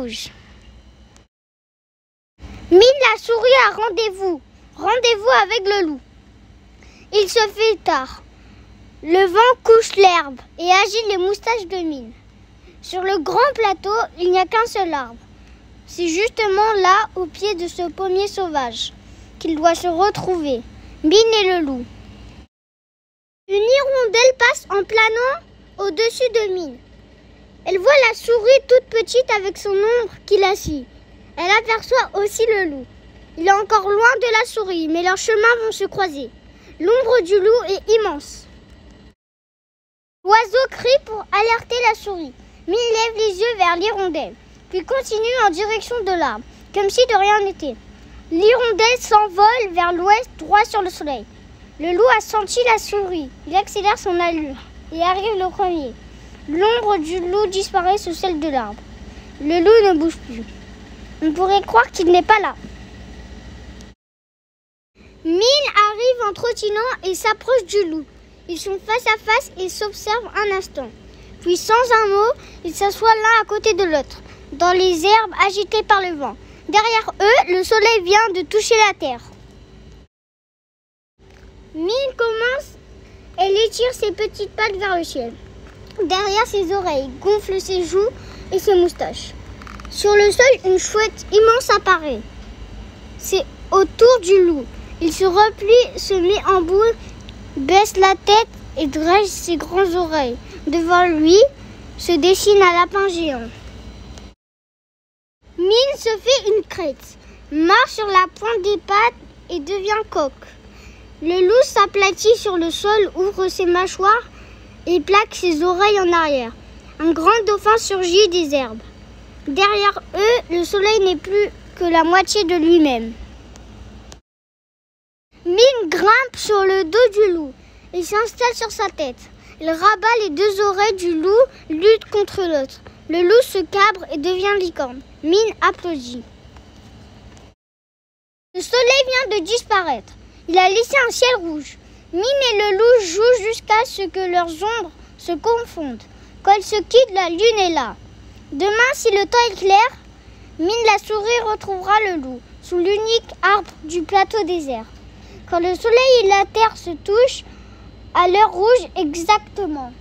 rouge. Mine la souris a rendez-vous avec le loup. Il se fait tard. Le vent couche l'herbe et agite les moustaches de Mine. Sur le grand plateau, il n'y a qu'un seul arbre. C'est justement là, au pied de ce pommier sauvage, qu'il doit se retrouver, Mine et le loup. Une hirondelle passe en planant au-dessus de Mine. Elle voit la souris toute petite avec son ombre qui la suit. Elle aperçoit aussi le loup. Il est encore loin de la souris, mais leurs chemins vont se croiser. L'ombre du loup est immense. L'oiseau crie pour alerter la souris. Mine lève les yeux vers l'hirondelle, puis continue en direction de l'arbre, comme si de rien n'était. L'hirondelle s'envole vers l'ouest, droit sur le soleil. Le loup a senti la souris. Il accélère son allure et arrive le premier. L'ombre du loup disparaît sous celle de l'arbre. Le loup ne bouge plus. On pourrait croire qu'il n'est pas là. Mine arrive en trottinant et s'approche du loup. Ils sont face à face et s'observent un instant. Puis sans un mot, ils s'assoient l'un à côté de l'autre, dans les herbes agitées par le vent. Derrière eux, le soleil vient de toucher la terre. Mine commence, elle étire ses petites pattes vers le ciel. Derrière ses oreilles, gonfle ses joues et ses moustaches. Sur le sol, une chouette immense apparaît. C'est autour du loup. Il se replie, se met en boule, baisse la tête et dresse ses grandes oreilles. Devant lui se dessine un lapin géant. Mine se fait une crête, marche sur la pointe des pattes et devient coq. Le loup s'aplatit sur le sol, ouvre ses mâchoires et plaque ses oreilles en arrière. Un grand dauphin surgit des herbes. Derrière eux, le soleil n'est plus que la moitié de lui-même. Mine grimpe sur le dos du loup et s'installe sur sa tête. Il rabat les deux oreilles du loup, lutte contre l'autre. Le loup se cabre et devient licorne. Mine applaudit. Le soleil vient de disparaître. Il a laissé un ciel rouge. Mine et le loup jouent jusqu'à ce que leurs ombres se confondent. Quand ils se quittent, la lune est là. Demain, si le temps est clair, Mine la souris retrouvera le loup sous l'unique arbre du plateau désert. Quand le soleil et la terre se touchent, à l'heure rouge exactement.